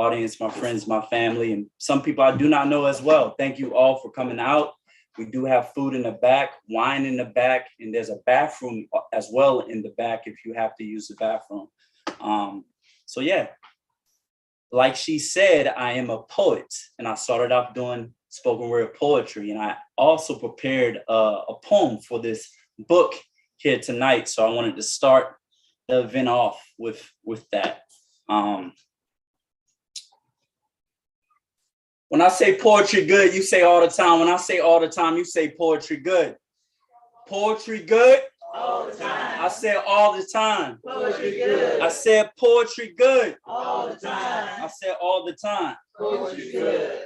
audience, my friends, my family, and some people I do not know as well. Thank you all for coming out. We do have food in the back, wine in the back, and there's a bathroom as well in the back if you have to use the bathroom. So yeah, like she said, I am a poet, and I started off doing spoken word poetry, and I also prepared a poem for this book here tonight. So I wanted to start the event off with that. When I say poetry good, you say all the time. When I say all the time, you say poetry good. Poetry good? All the time. I said all the time. Poetry good. I said poetry good. All the time. I said all the time. Poetry good.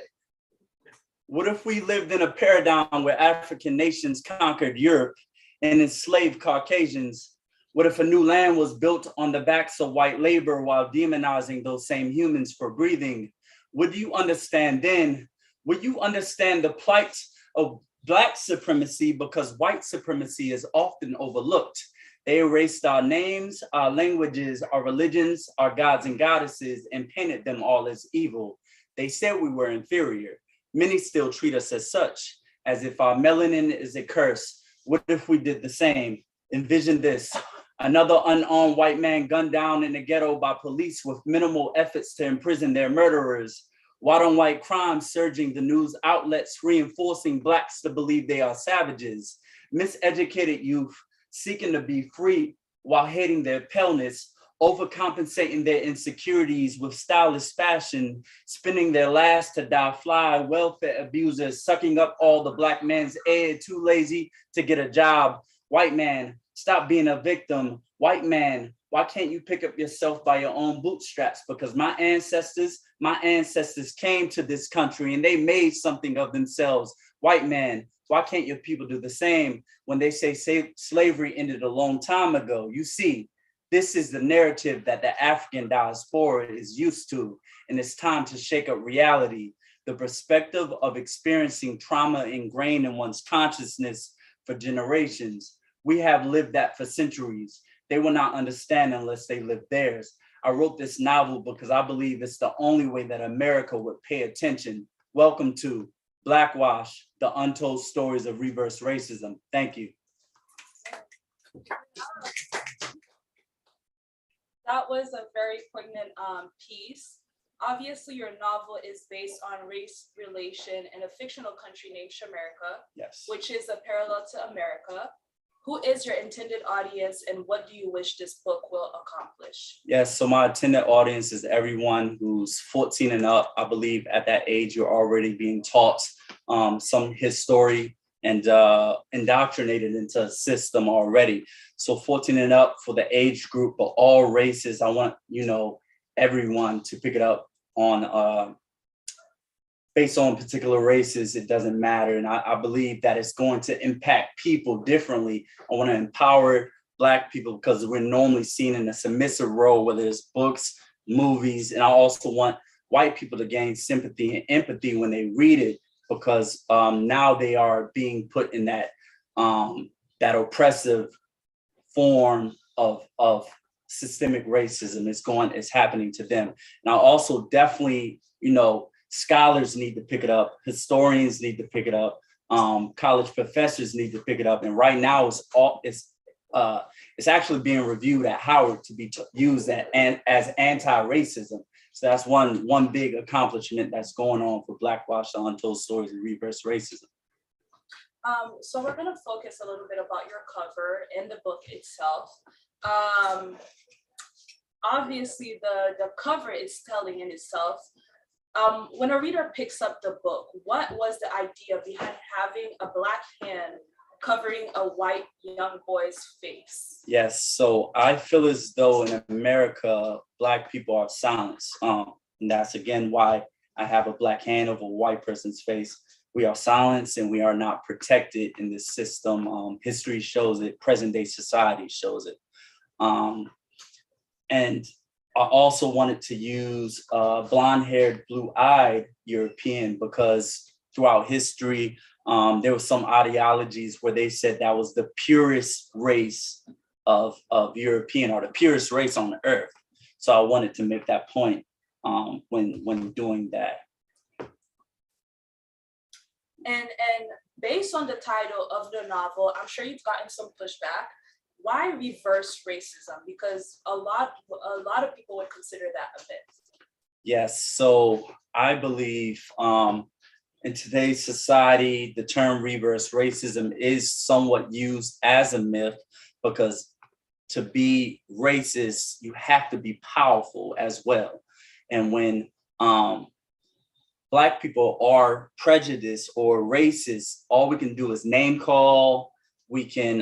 What if we lived in a paradigm where African nations conquered Europe and enslaved Caucasians? What if a new land was built on the backs of white labor while demonizing those same humans for breathing? Would you understand then? Would you understand the plight of Black supremacy, because white supremacy is often overlooked? They erased our names, our languages, our religions, our gods and goddesses, and painted them all as evil. They said we were inferior. Many still treat us as such, as if our melanin is a curse. What if we did the same? Envision this. Another unarmed white man gunned down in the ghetto by police with minimal efforts to imprison their murderers. White on white crime surging the news outlets, reinforcing Blacks to believe they are savages. Miseducated youth seeking to be free while hating their paleness, overcompensating their insecurities with stylish fashion, spending their last to die fly, welfare abusers, sucking up all the Black man's air, too lazy to get a job. White man, stop being a victim. White man, why can't you pick up yourself by your own bootstraps? Because my ancestors came to this country and they made something of themselves. White man, why can't your people do the same? When they say slavery ended a long time ago, you see, this is the narrative that the African diaspora is used to, and it's time to shake up reality. The perspective of experiencing trauma ingrained in one's consciousness for generations. We have lived that for centuries. They will not understand unless they live theirs. I wrote this novel because I believe it's the only way that America would pay attention. Welcome to BlackWash, the untold stories of reverse racism. Thank you. That was a very poignant piece. Obviously, your novel is based on race relation in a fictional country named Shamerica, yes, which is a parallel to America. Who is your intended audience and what do you wish this book will accomplish? Yes, so my intended audience is everyone who's 14 and up. I believe at that age, you're already being taught some history and indoctrinated into a system already. So 14 and up for the age group of all races. I want, everyone to pick it up on based on particular races. It doesn't matter. And I believe that it's going to impact people differently. I want to empower Black people because we're normally seen in a submissive role, whether it's books, movies. And I also want white people to gain sympathy and empathy when they read it, because now they are being put in that oppressive form of systemic racism. It's happening to them. And I also definitely, scholars need to pick it up. Historians need to pick it up. College professors need to pick it up. And right now it's actually being reviewed at Howard to be used as anti-racism. So that's one big accomplishment that's going on for BlackWash, the Untold Stories of Reverse Racism. So we're going to focus a little bit about your cover and the book itself. Obviously, the cover is telling in itself. When a reader picks up the book, what was the idea behind having a Black hand covering a white young boy's face? Yes, so I feel as though in America, Black people are silenced. And that's again why I have a Black hand over a white person's face. We are silenced and we are not protected in this system. History shows it, present day society shows it. And I also wanted to use blonde-haired, blue-eyed European because throughout history, there were some ideologies where they said that was the purest race of European, or the purest race on the earth. So I wanted to make that point. when doing that. And based on the title of the novel, I'm sure you've gotten some pushback. Why reverse racism? Because a lot of people would consider that a myth. Yes, so I believe in today's society, the term reverse racism is somewhat used as a myth, because to be racist, you have to be powerful as well. And when Black people are prejudiced or racist, all we can do is name call. We can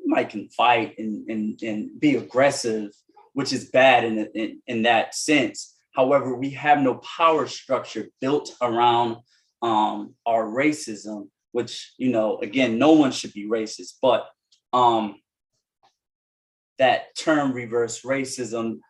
might can fight and be aggressive, which is bad in that sense. However, we have no power structure built around our racism, which, you know, again, no one should be racist, but that term reverse racism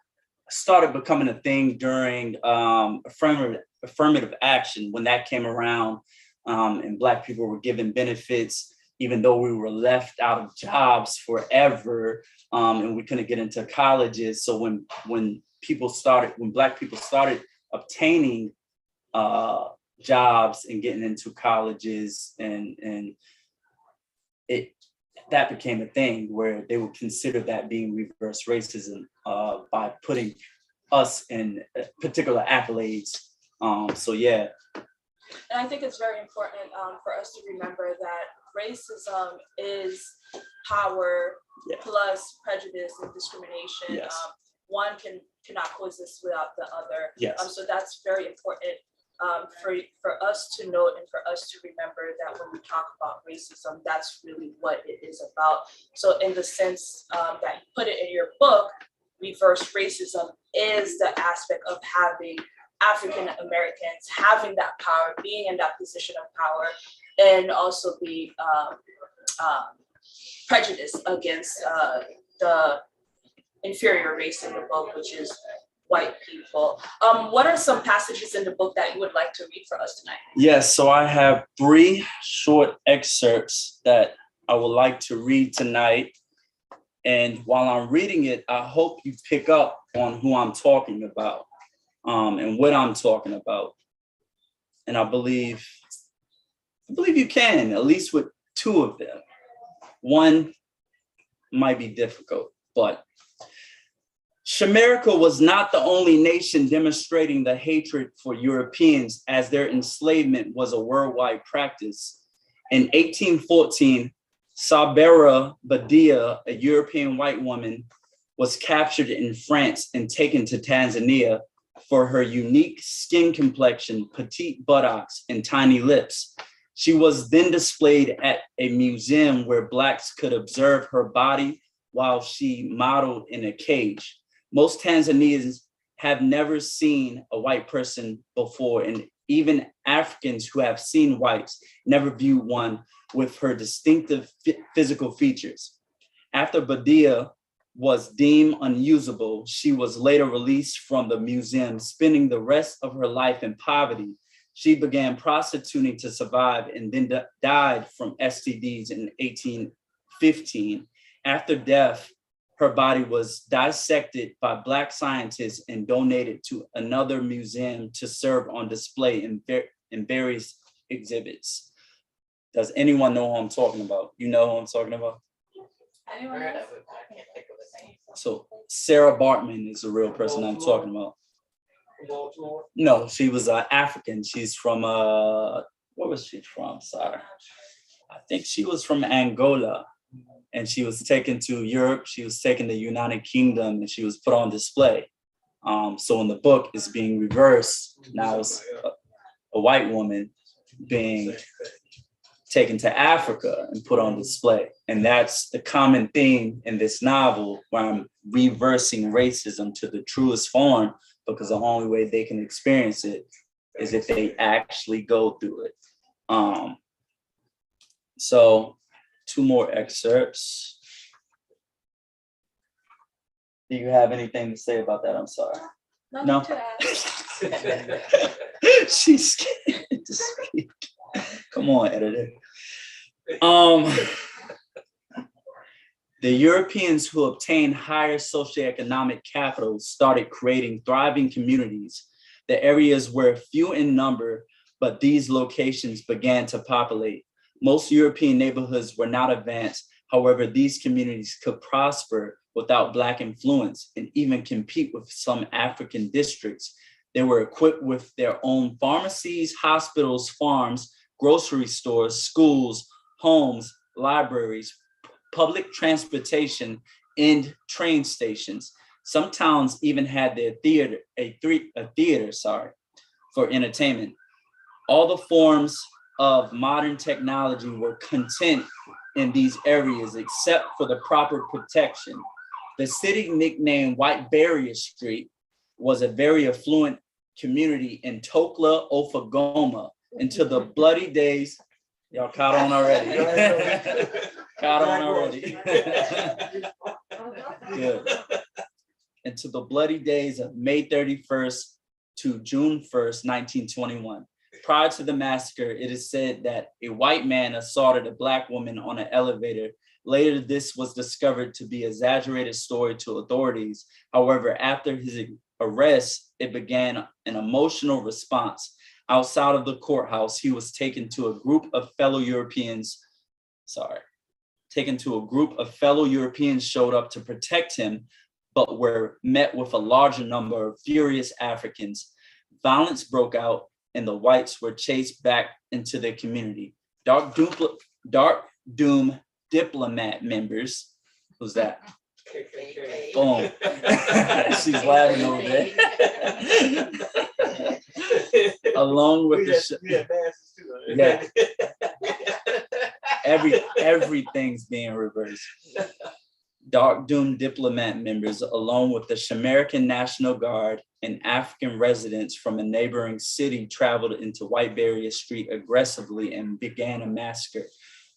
started becoming a thing during affirmative action, when that came around, and Black people were given benefits, even though we were left out of jobs forever, and we couldn't get into colleges. So when Black people started obtaining jobs and getting into colleges, and that became a thing where they would consider that being reverse racism by putting us in particular accolades. So yeah. And I think it's very important for us to remember that racism is power plus prejudice and discrimination. Yes. One cannot coexist without the other. Yes. So that's very important for us to note and for us to remember that when we talk about racism, that's really what it is about. So in the sense that you put it in your book, reverse racism is the aspect of having African Americans having that power, being in that position of power, and also be prejudiced against the inferior race in the book, which is white people. What are some passages in the book that you would like to read for us tonight? Yes, so I have 3 short excerpts that I would like to read tonight. And while I'm reading it, I hope you pick up on who I'm talking about and what I'm talking about. And I believe you can, at least with 2 of them. One might be difficult, but Shamerica was not the only nation demonstrating the hatred for Europeans, as their enslavement was a worldwide practice. In 1814, Sabera Badia, a European white woman, was captured in France and taken to Tanzania for her unique skin complexion, petite buttocks, and tiny lips. She was then displayed at a museum where Blacks could observe her body while she modeled in a cage. Most Tanzanians have never seen a white person before, and even Africans who have seen whites never view one with her distinctive physical features. After Badia was deemed unusable, she was later released from the museum, spending the rest of her life in poverty. She began prostituting to survive and then died from STDs in 1815. After death, her body was dissected by Black scientists and donated to another museum to serve on display in various exhibits. Does anyone know who I'm talking about? You know who I'm talking about? Anyone else? So Sarah Bartmann is the real person I'm talking about. No, she was African. She's from, where was she from? Sorry. I think she was from Angola. And she was taken to Europe. She was taken to the United Kingdom, and she was put on display. So in the book, it's being reversed. Now it's a white woman being taken to Africa and put on display. And that's the common theme in this novel, where I'm reversing racism to the truest form, because the only way they can experience it is if they actually go through it. So 2 more excerpts. Do you have anything to say about that? I'm sorry. Nothing No. to add. She's scared to speak. Come on, editor. The Europeans who obtained higher socioeconomic capital started creating thriving communities. The areas were few in number, but these locations began to populate. Most European neighborhoods were not advanced. However, these communities could prosper without Black influence and even compete with some African districts. They were equipped with their own pharmacies, hospitals, farms, grocery stores, schools, homes, libraries, public transportation, and train stations. Some towns even had their theater for entertainment. All the forms of modern technology were content in these areas except for the proper protection. The city nicknamed White Barrier Street was a very affluent community in Tokla, Ofagoma, until the bloody days. Y'all caught on already. Caught on already. Good. Until the bloody days of May 31st to June 1st, 1921. Prior to the massacre, it is said that a white man assaulted a Black woman on an elevator. Later, this was discovered to be an exaggerated story to authorities. However, after his arrest, it began an emotional response. Outside of the courthouse, he was taken to a group of fellow Europeans showed up to protect him, but were met with a larger number of furious Africans. Violence broke out and the whites were chased back into their community. Dark Doom diplomat members, who's that? Boom. She's laughing over there. Along with everything's being reversed. Dark Doom diplomat members, along with the American National Guard and African residents from a neighboring city, traveled into White Barrier Street aggressively and began a massacre.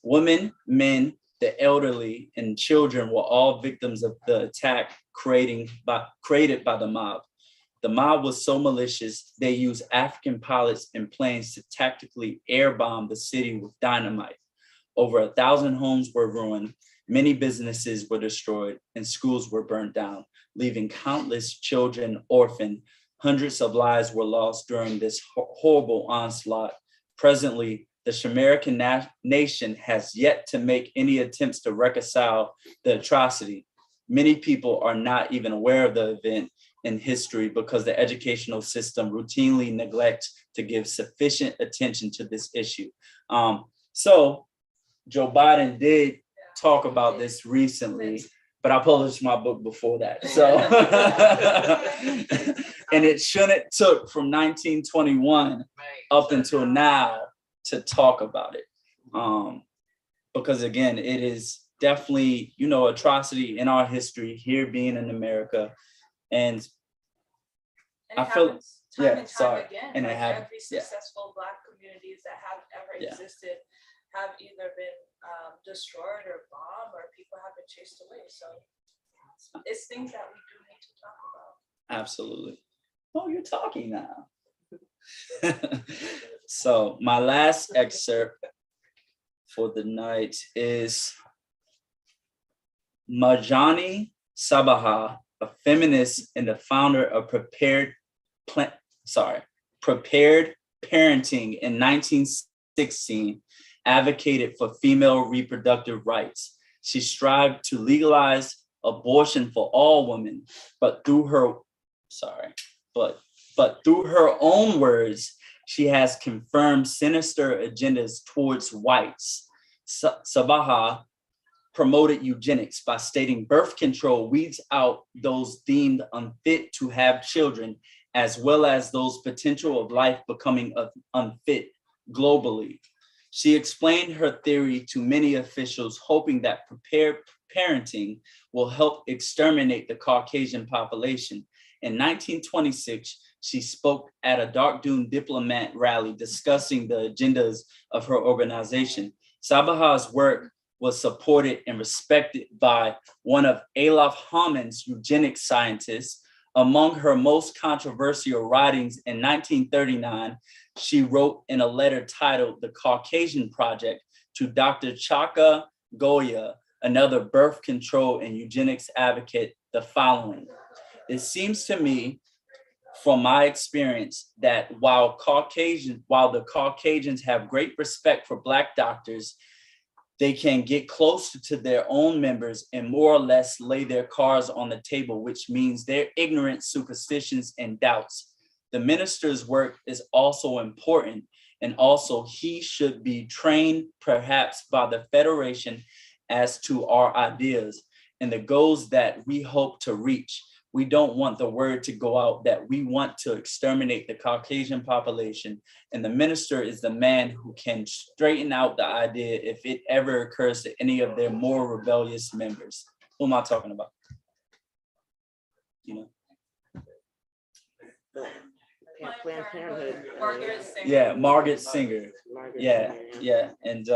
Women, men, the elderly, and children were all victims of the attack created by the mob. The mob was so malicious, they used African pilots and planes to tactically airbomb the city with dynamite. Over 1,000 homes were ruined, many businesses were destroyed, and schools were burned down, leaving countless children orphaned. Hundreds of lives were lost during this horrible onslaught. Presently, the American nation has yet to make any attempts to reconcile the atrocity. Many people are not even aware of the event in history because the educational system routinely neglects to give sufficient attention to this issue. So Joe Biden did talk about this recently, but I published my book before that. So, and it shouldn't took from 1921 up until now to talk about it. Because again, it is definitely, atrocity in our history here being in America. And I feel, time and time again, and it happened. Every successful Black communities that have ever existed have either been destroyed or bombed, or people have been chased away. So it's things that we do need to talk about. Absolutely. Oh, you're talking now. So my last excerpt for the night is Marjani Sabaha, a feminist and the founder of Prepared Parenting in 1916, advocated for female reproductive rights. She strived to legalize abortion for all women, but through her own words, she has confirmed sinister agendas towards whites. Sabaha promoted eugenics by stating birth control weeds out those deemed unfit to have children, as well as those potential of life becoming unfit globally. She explained her theory to many officials, hoping that prepared parenting will help exterminate the Caucasian population. In 1926, she spoke at a Dark Doom diplomat rally discussing the agendas of her organization. Sabaha's work was supported and respected by one of Adolf Hammond's eugenics scientists. Among her most controversial writings in 1939, she wrote in a letter titled The Caucasian Project to Dr. Chaka Goya, another birth control and eugenics advocate, the following. It seems to me, from my experience, that while the Caucasians have great respect for Black doctors, they can get closer to their own members and more or less lay their cards on the table, which means their ignorance, superstitions, and doubts. The minister's work is also important, and also he should be trained perhaps by the Federation as to our ideas and the goals that we hope to reach. We don't want the word to go out that we want to exterminate the Caucasian population, and the minister is the man who can straighten out the idea if it ever occurs to any of their more rebellious members. Who am I talking about? You know? Planned Parenthood. Margaret Singer. Yeah, Margaret Singer. Margaret Yeah, Singer, yeah, and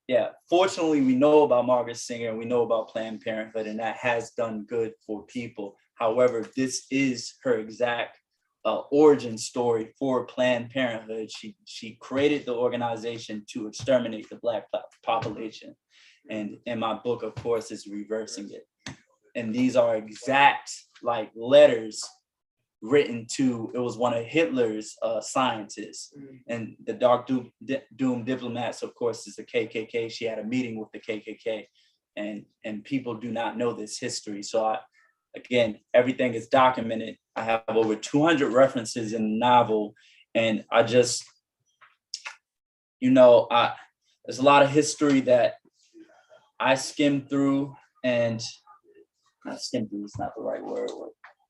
yeah, fortunately, we know about Margaret Singer and we know about Planned Parenthood, and that has done good for people. However, this is her exact origin story for Planned Parenthood. She created the organization to exterminate the Black population. And in my book, of course, is reversing it. And these are exact like letters written to, it was one of Hitler's scientists, and the Dark Doom diplomats, of course, is the KKK. She had a meeting with the KKK, and people do not know this history. So again, everything is documented. I have over 200 references in the novel, and I just, there's a lot of history that I skimmed through, and not skim through, it's not the right word.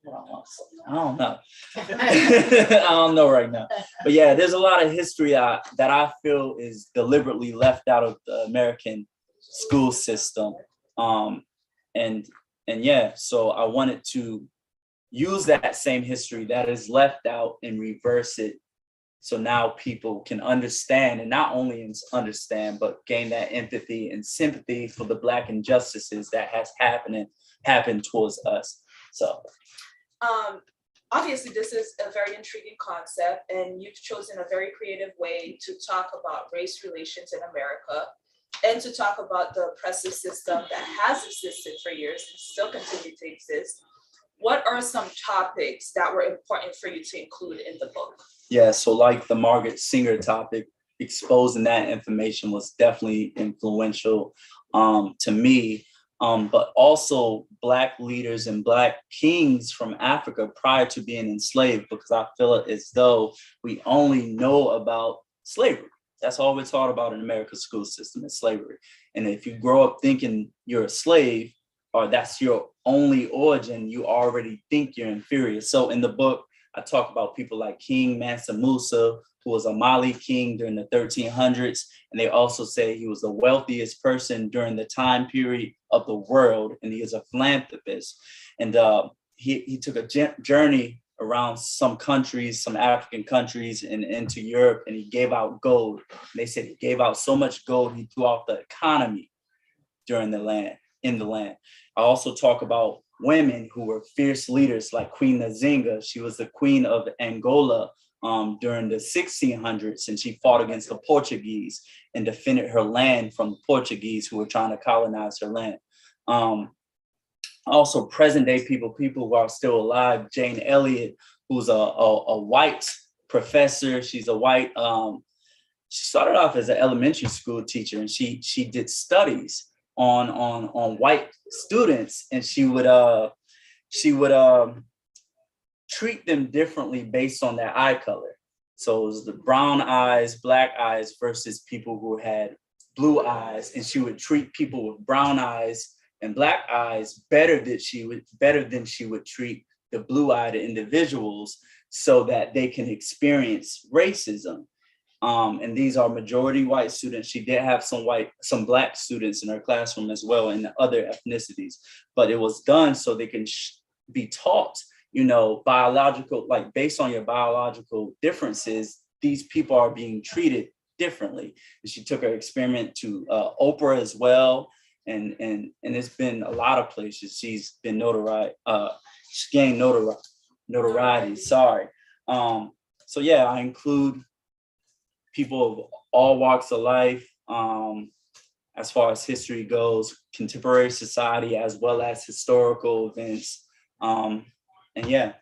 I don't know. I don't know right now. But yeah, there's a lot of history that I feel is deliberately left out of the American school system. And yeah, so I wanted to use that same history that is left out and reverse it. So now people can understand, and not only understand, but gain that empathy and sympathy for the Black injustices that has happened towards us. So. Obviously, this is a very intriguing concept, and you've chosen a very creative way to talk about race relations in America and to talk about the oppressive system that has existed for years and still continue to exist. What are some topics that were important for you to include in the book? Yeah, so like the Margaret Singer topic, exposing that information was definitely influential to me. But also Black leaders and Black kings from Africa prior to being enslaved, because I feel as though we only know about slavery. That's all we're taught about in America's school system is slavery. And if you grow up thinking you're a slave, or that's your only origin, you already think you're inferior. So in the book, I talk about people like King Mansa Musa, who was a Mali king during the 1300s. And they also say he was the wealthiest person during the time period of the world. And he is a philanthropist. And he took a journey around some countries, some African countries, and into Europe, and he gave out gold. And they said he gave out so much gold, he threw off the economy in the land. I also talk about women who were fierce leaders like Queen Nazinga. She was the queen of Angola during the 1600s, and she fought against the Portuguese and defended her land from the Portuguese who were trying to colonize her land. Also present day people who are still alive, Jane Elliott, who's a white professor. She's a white, she started off as an elementary school teacher, and she did studies on white students, and she would treat them differently based on their eye color. So it was the brown eyes, Black eyes versus people who had blue eyes, and she would treat people with brown eyes and Black eyes better than she would treat the blue-eyed individuals, so that they can experience racism. And these are majority white students. She did have some Black students in her classroom as well, and other ethnicities, but it was done so they can be taught, biological, like based on your biological differences, these people are being treated differently. And she took her experiment to Oprah as well. And it's been a lot of places. She's been she's gained notoriety. Sorry. So yeah, I include people of all walks of life. I as far as history goes, contemporary society, as well as historical events. And yeah.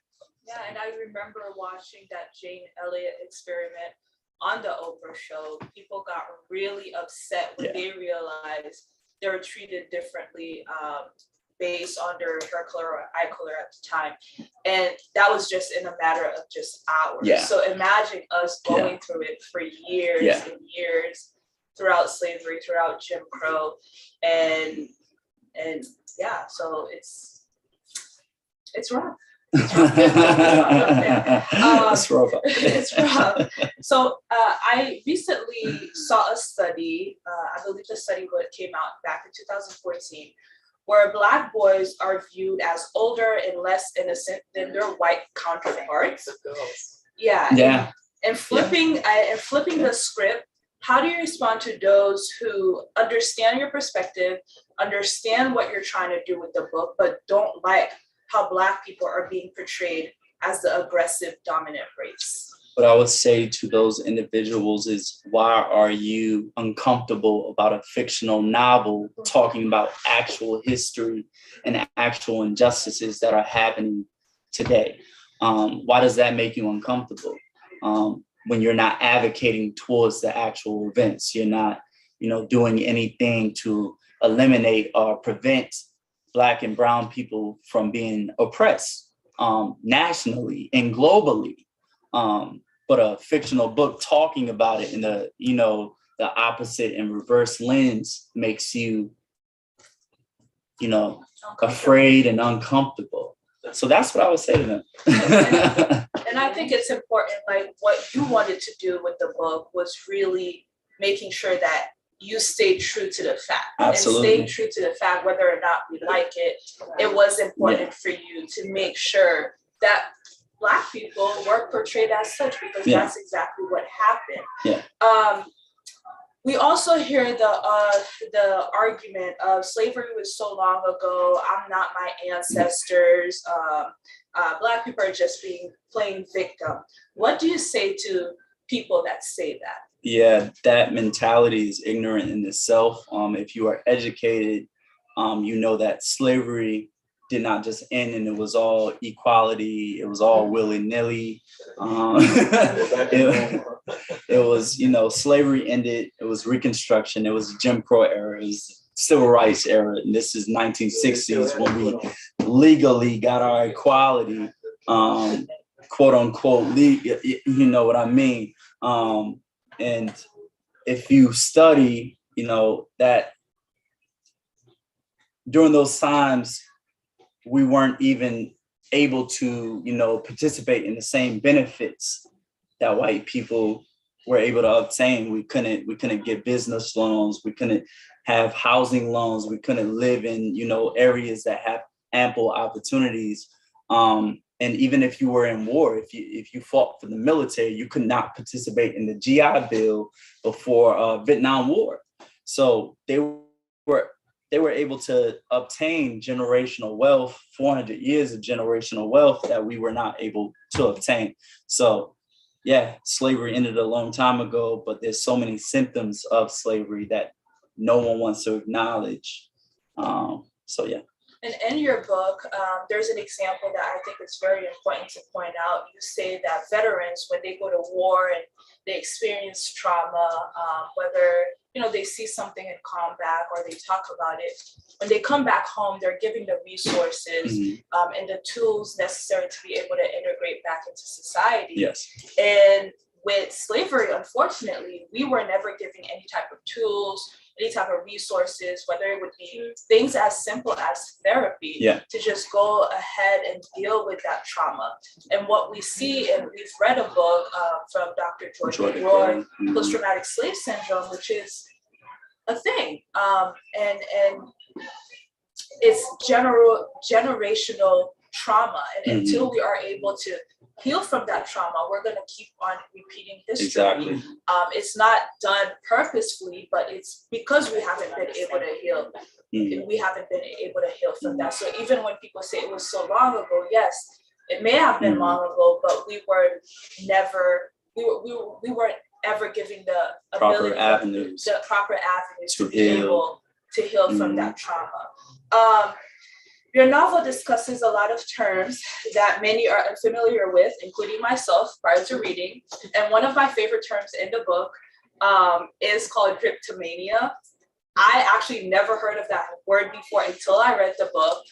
Yeah, and I remember watching that Jane Elliott experiment on the Oprah show. People got really upset when they realized they were treated differently based on their hair color or eye color at the time. And that was just in a matter of just hours. Yeah. So imagine us going through it for years and years throughout slavery, throughout Jim Crow. And yeah, so it's rough. It's rough. It's rough. So I recently saw a study, I believe the study came out back in 2014, where Black boys are viewed as older and less innocent than their white counterparts. Yeah. And flipping the script, how do you respond to those who understand your perspective, understand what you're trying to do with the book, but don't like how Black people are being portrayed as the aggressive dominant race? What I would say to those individuals is, why are you uncomfortable about a fictional novel talking about actual history and actual injustices that are happening today? Why does that make you uncomfortable? When you're not advocating towards the actual events, you're not, doing anything to eliminate or prevent Black and brown people from being oppressed nationally and globally. But a fictional book talking about it in the opposite and reverse lens makes you, afraid and uncomfortable. So that's what I would say to them. And I think it's important, like what you wanted to do with the book was really making sure that you stayed true to the fact. Absolutely. And staying true to the fact, whether or not we like it, it was important for you to make sure that Black people were portrayed as such, because that's exactly what happened. We also hear the argument of slavery was so long ago, I'm not my ancestors, Black people are just playing victim. What do you say to people that say that? Yeah, that mentality is ignorant in itself. If you are educated, you know that slavery did not just end and it was all equality, it was all willy-nilly. It was, slavery ended, it was Reconstruction, it was Jim Crow era, it was Civil Rights era, and this is 1960s when we legally got our equality, quote unquote, you know what I mean? And if you study, that during those times, we weren't even able to, participate in the same benefits that white people were able to obtain. We couldn't get business loans. We couldn't have housing loans. We couldn't live in, areas that have ample opportunities. And even if you were in war, if you fought for the military, you could not participate in the GI Bill before Vietnam War. So they were able to obtain generational wealth, 400 years of generational wealth that we were not able to obtain. So yeah, slavery ended a long time ago, but there's so many symptoms of slavery that no one wants to acknowledge. So yeah. And in your book, there's an example that I think is very important to point out. You say that veterans, when they go to war and they experience trauma, whether they see something in combat or they talk about it, when they come back home, they're given the resources and the tools necessary to be able to integrate back into society. Yes. And with slavery, unfortunately, we were never given any type of tools, any type of resources, whether it would be things as simple as therapy, to just go ahead and deal with that trauma. And what we see, and we've read a book from Dr. George Roy, Post-Traumatic Slave Syndrome, which is a thing. And it's generational trauma. And until we are able to heal from that trauma, we're going to keep on repeating history. Exactly. It's not done purposefully, but it's because we haven't been able to heal. We haven't been able to heal from that. So even when people say it was so long ago, yes, it may have been long ago, but we weren't ever given the proper ability, avenues the proper avenues to be heal. able to heal from that trauma. Your novel discusses a lot of terms that many are unfamiliar with, including myself prior to reading. And one of my favorite terms in the book is called Kryptomania. I actually never heard of that word before until I read the book.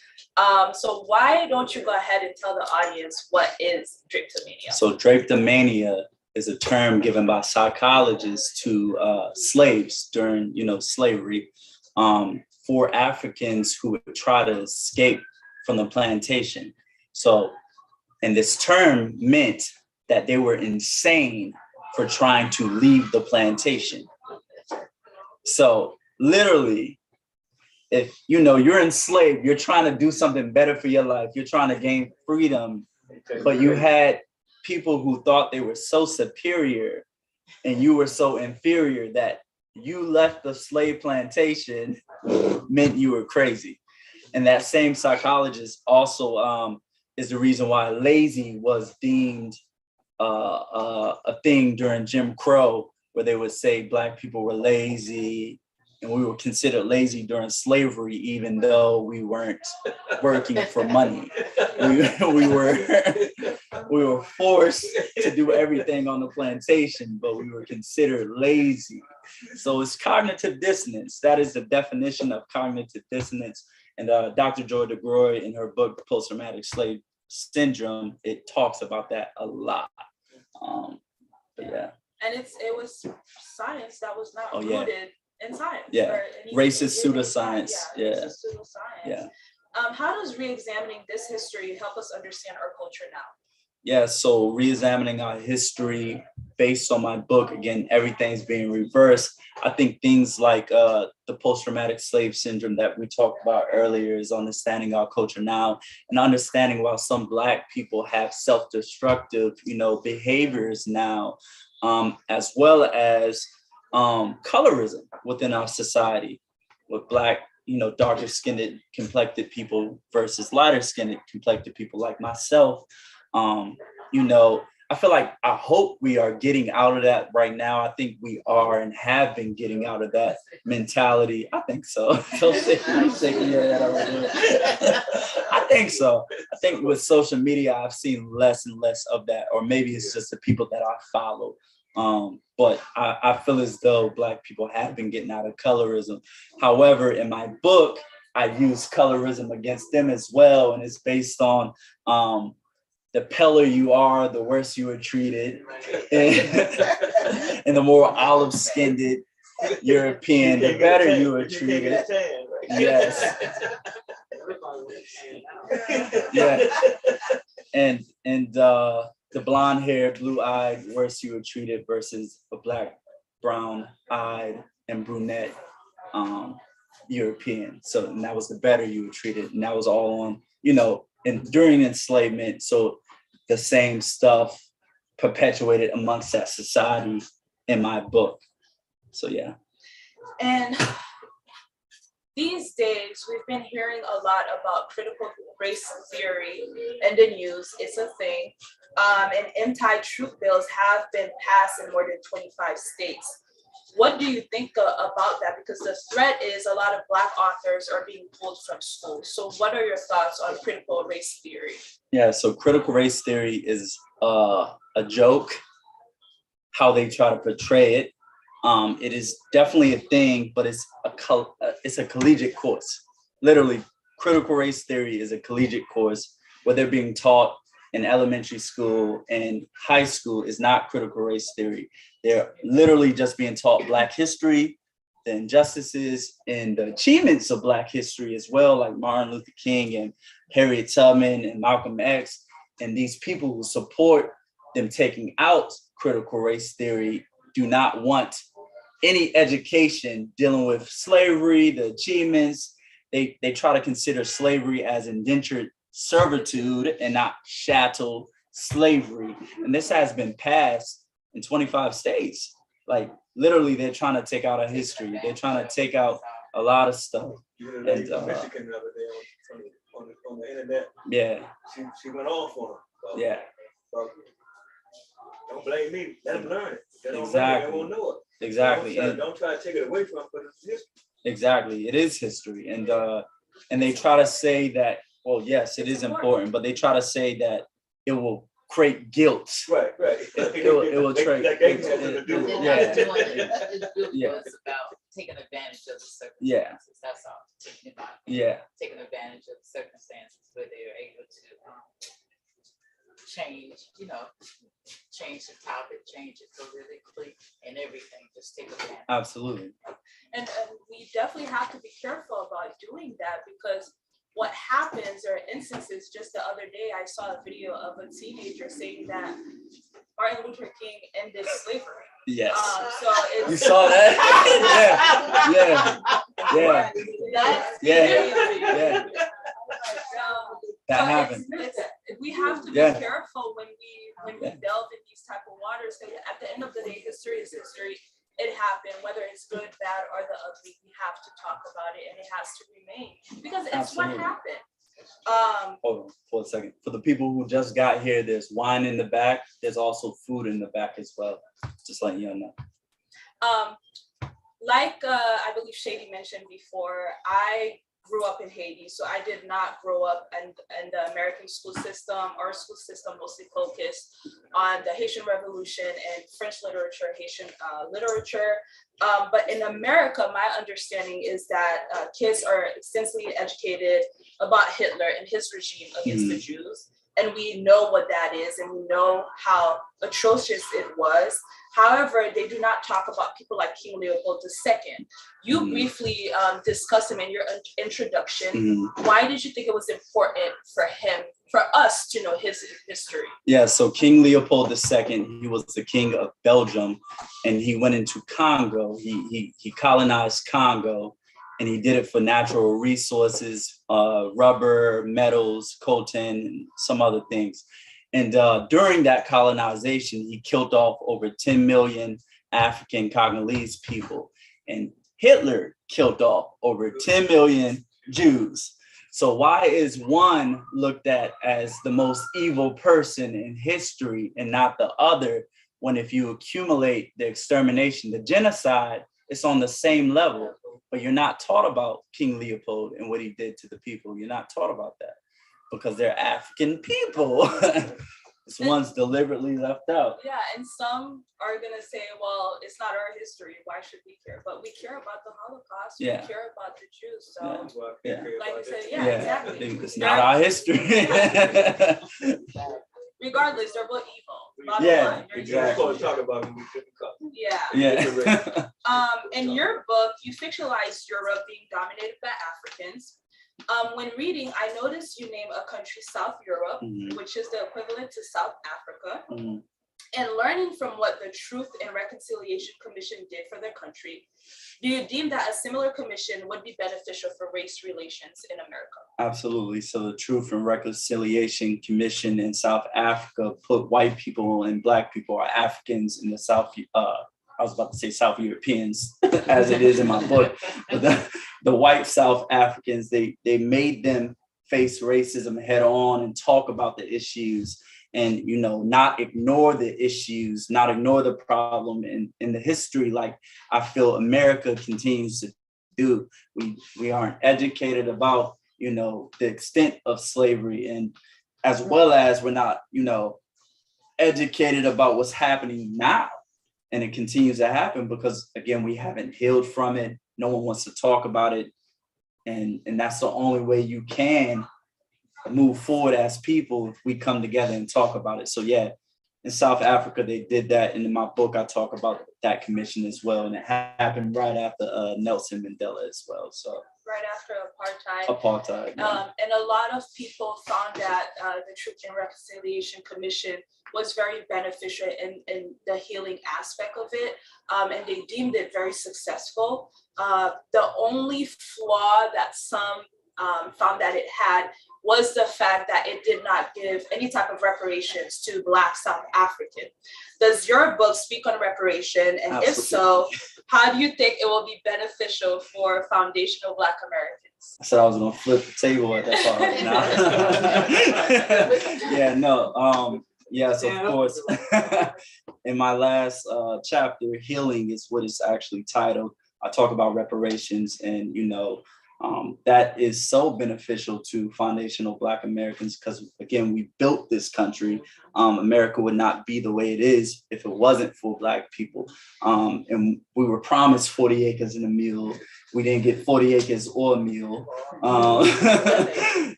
So why don't you go ahead and tell the audience what is Kryptomania? So Drapetomania is a term given by psychologists to slaves during, slavery, for Africans who would try to escape from the plantation. So, and this term meant that they were insane for trying to leave the plantation. So literally, if you're enslaved, you're trying to do something better for your life, you're trying to gain freedom, but you had people who thought they were so superior and you were so inferior that you left the slave plantation meant you were crazy. And that same psychologist also is the reason why lazy was deemed a thing during Jim Crow, where they would say Black people were lazy, and we were considered lazy during slavery, even though we weren't working for money. We were forced to do everything on the plantation, but we were considered lazy. So it's cognitive dissonance. That is the definition of cognitive dissonance. And Dr. Joy DeGroy, in her book, Post-Traumatic Slave Syndrome, it talks about that a lot. But yeah. And it was science that was not rooted in science. Yeah, racist pseudoscience. Yeah. Racist pseudoscience. Yeah. How does re-examining this history help us understand our culture now? Yeah, so re-examining our history based on my book, again, everything's being reversed. I think things like the post-traumatic slave syndrome that we talked about earlier is understanding our culture now and understanding why some Black people have self-destructive, behaviors now, as well as colorism within our society with Black, darker skinned complected people versus lighter skinned complected people like myself. I hope we are getting out of that right now. I think we are and have been getting out of that mentality. I think so. Shaking your head over there. I think so. I think with social media, I've seen less and less of that, or maybe it's just the people that I follow. But I feel as though Black people have been getting out of colorism. However, in my book, I use colorism against them as well, and it's based on the paler you are, the worse you are treated, and the more olive-skinned European, the better you are treated. Yes. Yeah. And the blonde-haired, blue-eyed, worse you were treated versus a Black, brown-eyed, and brunette European. So and that was the better you were treated, and that was all on, and during enslavement. So the same stuff perpetuated amongst that society in my book. So yeah. And these days, we've been hearing a lot about critical race theory in the news. It's a thing. And anti-truth bills have been passed in more than 25 states. What do you think about that? Because the threat is a lot of Black authors are being pulled from school. So what are your thoughts on critical race theory? Yeah, so critical race theory is a joke, how they try to portray it. It is definitely a thing, but it's a collegiate course. Literally, critical race theory is a collegiate course where they're being taught in elementary school and high school is not critical race theory. They're literally just being taught Black history, the injustices and the achievements of Black history as well, like Martin Luther King and Harriet Tubman and Malcolm X, and these people who support them taking out critical race theory do not want any education dealing with slavery, the achievements. They try to consider slavery as indentured servitude and not chattel slavery. And this has been passed in 25 states. Like literally, they're trying to take out our history. They're trying to take out a lot of stuff. And Michigan the other day on the internet. Yeah. She went off on him. So, yeah. So don't blame me. Let them learn it. They don't Exactly. They won't know it. Exactly. Don't try to take it away from them, but it's history. Exactly. It is history. And they try to say that, well, yes, it is important, but they try to say that it will create guilt. Right. It will create. Like they had nothing to do with it. Yeah. It's about taking advantage of the circumstances. Yeah. That's all. Taking advantage of the circumstances where they're able to change the topic, change it politically and everything. Just take advantage. Absolutely. And we definitely have to be careful about doing that, because what happens, there are instances. Just the other day, I saw a video of a teenager saying that Martin Luther King ended slavery. Yes. So it's, You saw that? Yeah. That so happened. We have to be Yeah. careful when we delve in these type of waters. Because at the end of the day, history is history. It happened, whether it's good, bad, or the ugly. We have to talk about it, and it has to remain because it's Absolutely. what happened. Hold on for a second. For the people who just got here, there's wine in the back. There's also food in the back as well. Just letting you know. Like I believe Shady mentioned before, I grew up in Haiti, so I did not grow up in the American school system. Our school system mostly focused on the Haitian Revolution and French literature, Haitian literature. But in America, my understanding is that kids are extensively educated about Hitler and his regime against the Jews. And we know what that is, and we know how atrocious it was. However, they do not talk about people like King Leopold II. You briefly discussed him in your introduction. Why did you think it was important for us to know his history? Yeah, so King Leopold II, he was the king of Belgium, and he went into Congo. He colonized Congo, and he did it for natural resources, rubber, metals, coltan, and some other things. And during that colonization, he killed off over 10 million African Congolese people. And Hitler killed off over 10 million Jews. So why is one looked at as the most evil person in history and not the other, when if you accumulate the extermination, the genocide, it's on the same level, but you're not taught about King Leopold and what he did to the people. You're not taught about that because they're African people. This one's deliberately left out. Yeah, and some are gonna say, well, it's not our history. Why should we care? But we care about the Holocaust. Yeah. We care about the Jews. So, Yeah. like I said, Yeah, exactly. It's not our history. Regardless, they're both evil. Bottom Yeah, line, they're exactly. evil. Talk about when we couldn't come. Yeah. Yeah. In your book, you fictionalized Europe being dominated by Africans. When reading, I noticed you name a country, South Europe, which is the equivalent to South Africa. And learning from what the Truth and Reconciliation Commission did for their country, do you deem that a similar commission would be beneficial for race relations in America? Absolutely. So the Truth and Reconciliation Commission in South Africa put white people and Black people or Africans in the South, I was about to say South Europeans, as it is in my book, but the white South Africans, they made them face racism head on and talk about the issues and, you know, not ignore the issues, not ignore the problem in the history, like I feel America continues to do. We aren't educated about, you know, the extent of slavery, and as well as we're not, you know, educated about what's happening now. And it continues to happen because, again, we haven't healed from it. No one wants to talk about it. And that's the only way you can move forward as people, if we come together and talk about it. So, yeah, in South Africa, they did that. And in my book, I talk about that commission as well. And it happened right after Nelson Mandela as well. So Right after apartheid. Yeah. And a lot of people found that the Truth and Reconciliation Commission was very beneficial in the healing aspect of it, and they deemed it very successful. The only flaw that some found that it had was the fact that it did not give any type of reparations to Black South African. Does your book speak on reparation? And Absolutely. If so, how do you think it will be beneficial for foundational Black Americans? I said I was gonna flip the table at that part. Yeah, no. Yes, of course. in my last chapter, Healing is what it's actually titled. I talk about reparations, and that is so beneficial to foundational Black Americans because, again, we built this country. America would not be the way it is if it wasn't for Black people. And we were promised 40 acres and a meal. We didn't get 40 acres or a meal.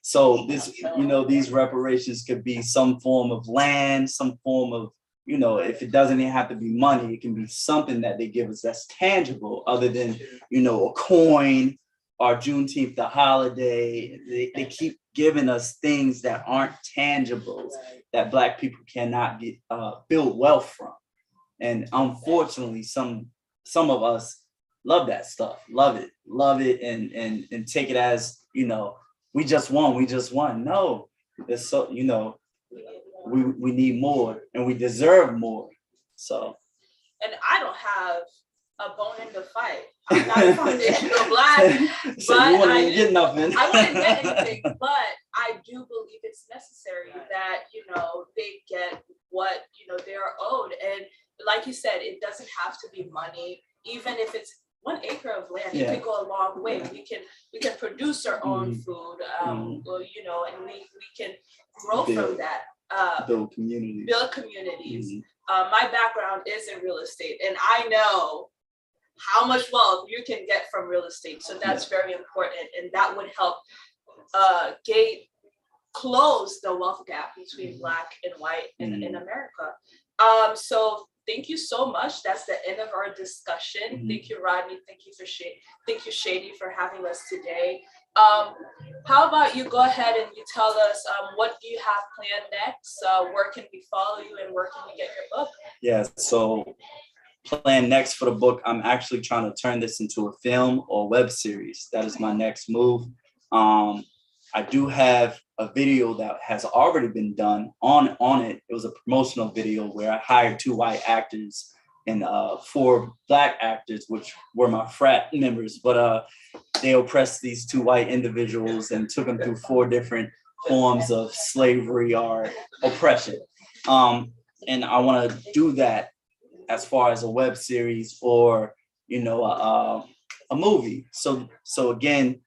So these reparations could be some form of land, some form of, if it doesn't even have to be money, it can be something that they give us that's tangible other than, a coin or Juneteenth, the holiday. They keep giving us things that aren't tangible, that Black people cannot get build wealth from. And unfortunately, some of us love that stuff, love it, and take it as, we just won. No, it's so, we need more and we deserve more. So. And I don't have a bone in the fight. I'm not a foundational Black, so but you wouldn't get nothing. I wouldn't get anything, but I do believe it's necessary that, they get what, they're owed. And like you said, it doesn't have to be money. Even if it's 1 acre of land, it could go a long way. We can produce our own food, and we can grow from that. Build communities. My background is in real estate, and I know how much wealth you can get from real estate. So that's very important, and that would help close the wealth gap between Black and white in America. So thank you so much. That's the end of our discussion. Thank you, Rodney. Thank you, Shady, for having us today. How about you go ahead and you tell us what do you have planned next? Where can we follow you and where can we get your book? Yeah, so plan next for the book, I'm actually trying to turn this into a film or web series. That is my next move. I do have a video that has already been done on it. It was a promotional video where I hired 2 white actors and 4 Black actors, which were my frat members, but they oppressed these 2 white individuals and took them through 4 different forms of slavery or oppression. And I want to do that as far as a web series or, a movie. So again,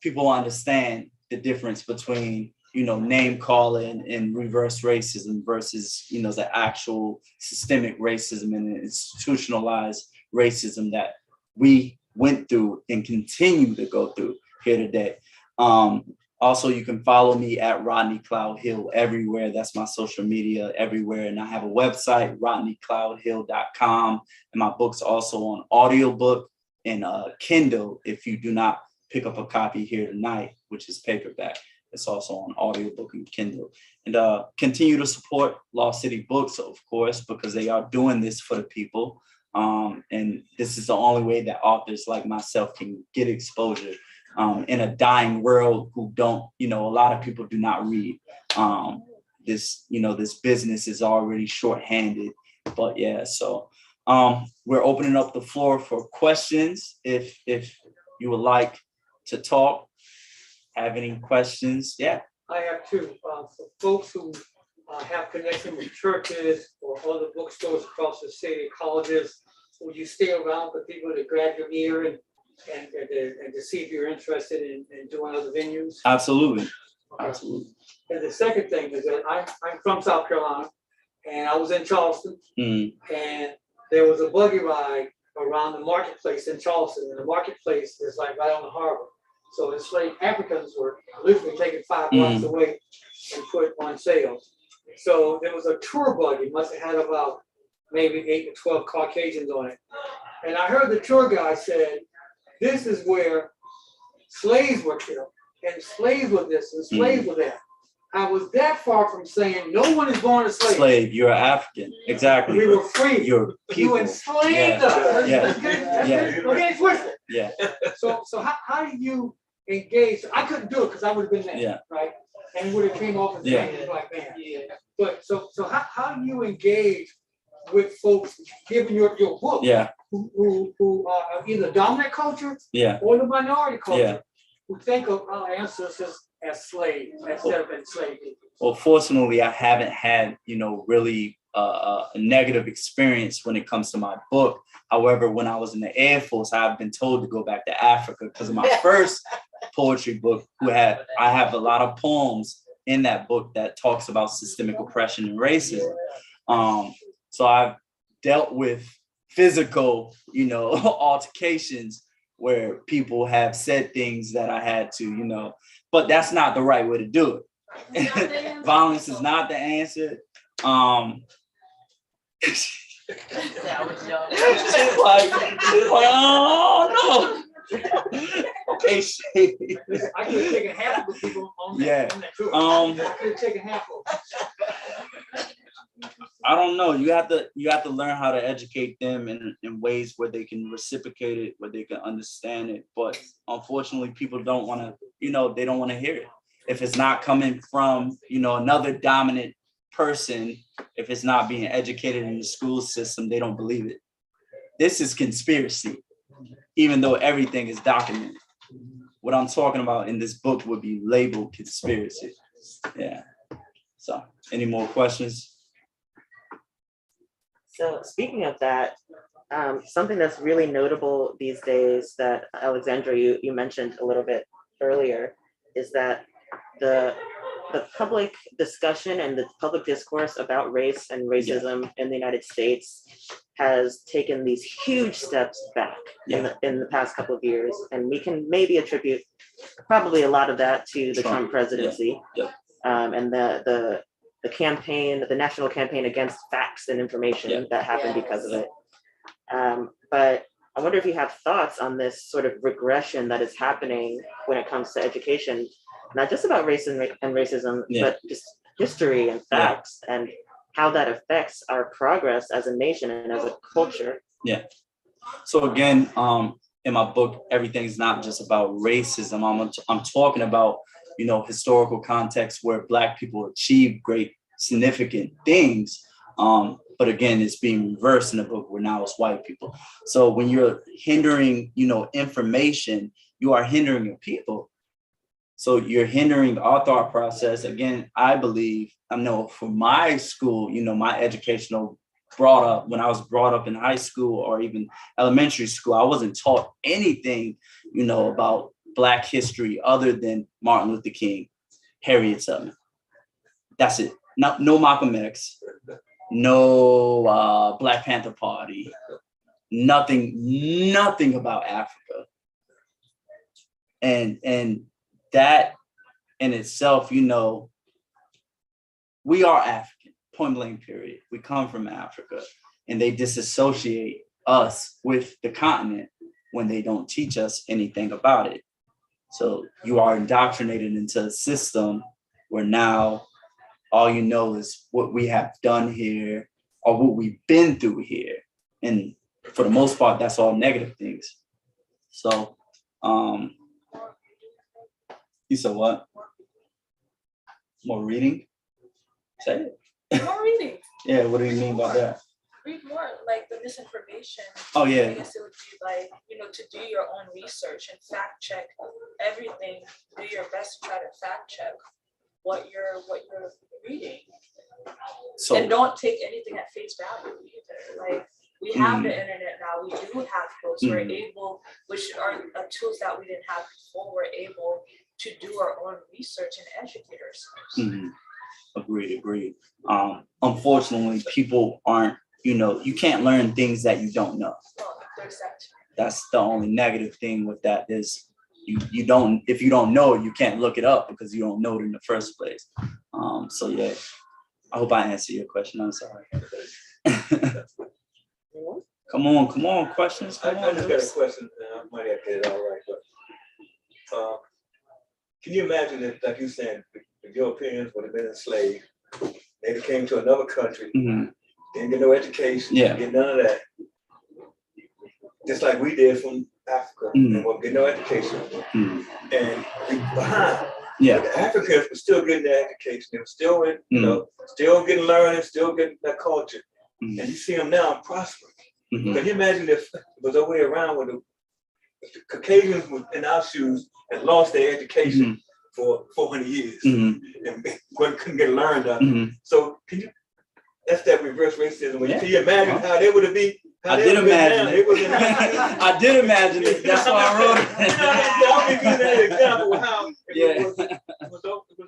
people understand the difference between, name calling and reverse racism versus, the actual systemic racism and institutionalized racism that we went through and continue to go through here today. Also, you can follow me at Rodney Cloud Hill everywhere. That's my social media everywhere. And I have a website, rodneycloudhill.com. And my book's also on audiobook and Kindle if you do not pick up a copy here tonight, which is paperback. It's also on audiobook and Kindle. And continue to support Lost City Books, of course, because they are doing this for the people. And this is the only way that authors like myself can get exposure in a dying world who don't, a lot of people do not read. This business is already shorthanded. But yeah, so we're opening up the floor for questions. If you would like to talk, have any questions? Yeah. I have 2. For folks who have connection with churches or other bookstores across the city, colleges, would you stay around for people to grab your ear and to see if you're interested in doing other venues? Absolutely. Okay. Absolutely. And the second thing is that I'm from South Carolina, and I was in Charleston, and there was a buggy ride around the marketplace in Charleston, and the marketplace is like right on the harbor. So enslaved Africans were literally taken 5 blocks away and put on sale. So there was a tour buggy, must have had about maybe 8 to 12 Caucasians on it. And I heard the tour guide said, this is where slaves were killed, and slaves were this, and slaves were that. I was that far from saying no one is born a slave. Slave, you're African. Exactly. We were free. You're people. You enslaved us. Yeah. Okay, twisted. Yeah. So how do you engage? I couldn't do it because I would have been there. Yeah. Right. And it would have came off as being a black man. But so how do you engage with folks given your book? Yeah. Who are either dominant culture or the minority culture who think of our ancestors as slaves instead of enslaved people. Well, fortunately, I haven't had, really a negative experience when it comes to my book. However, when I was in the Air Force, I've been told to go back to Africa because of my first poetry book. I have a lot of poems in that book that talks about systemic oppression and racism. So I've dealt with physical, altercations where people have said things that I had to, but that's not the right way to do it. Violence is not the answer. That was young. She's like, oh no. Okay, shit. I could have taken half of the people on that, Yeah. on that tour. I could have taken half of them. I don't know. You have to learn how to educate them in ways where they can reciprocate it, where they can understand it. But unfortunately, people don't want to, they don't want to hear it. If it's not coming from, another dominant person, if it's not being educated in the school system, they don't believe it. This is conspiracy, even though everything is documented. What I'm talking about in this book would be labeled conspiracy. Yeah. So, any more questions? So speaking of that, something that's really notable these days that Alexandra, you mentioned a little bit earlier, is that the public discussion and the public discourse about race and racism in the United States has taken these huge steps back in the past couple of years. And we can maybe attribute probably a lot of that to the Trump presidency. And the campaign, the national campaign against facts and information that happened because of it. But I wonder if you have thoughts on this sort of regression that is happening when it comes to education, not just about race and racism, but just history and facts and how that affects our progress as a nation and as a culture. Yeah. So again, in my book, everything's not just about racism. I'm talking about, historical context where Black people achieve great, significant things. But again, it's being reversed in the book where now it's white people. So when you're hindering, information, you are hindering your people. So you're hindering our thought process. Again, I believe, for my school, my educational brought up, when I was brought up in high school or even elementary school, I wasn't taught anything, about Black history other than Martin Luther King, Harriet Tubman. That's it. No Malcolm X, no Black Panther Party, nothing about Africa. And that in itself, we are African, point blank period. We come from Africa, and they disassociate us with the continent when they don't teach us anything about it. So you are indoctrinated into a system where now all you know is what we have done here or what we've been through here. And for the most part, that's all negative things. So, you said what? More reading? Say it. More reading. Yeah, what do you mean by that? Read more, like the misinformation. Oh, yeah. I guess it would be like, to do your own research and fact check everything. Do your best to try to fact check what you're reading. So, and don't take anything at face value either. Like, we have the internet now. We do have tools. We're able, which are tools that we didn't have before. We're able to do our own research and educate ourselves. Agreed. Unfortunately, people aren't, you can't learn things that you don't know. Well, there's that too. That's the only negative thing with that is you don't, if you don't know it, you can't look it up because you don't know it in the first place. So yeah, I hope I answered your question. I'm sorry. Come on, questions. I just got a question, and I might have to get it all right, but can you imagine if, like you said, the Europeans would have been enslaved, they came to another country, didn't get no education, didn't get none of that, just like we did from Africa, and we'll get no education, and we behind. Yeah, but the Africans were still getting their education. They were still in, still getting learning, still getting that culture. And you see them now prospering. Can you imagine if it was the way around with the Caucasians in our shoes and lost their education for 400 years and couldn't get learned up. So can you that's that reverse racism. When Yeah. you imagine how they would be. I did imagine it. I did imagine it. That's why I wrote it. I'll give you that example of how Yeah. it was the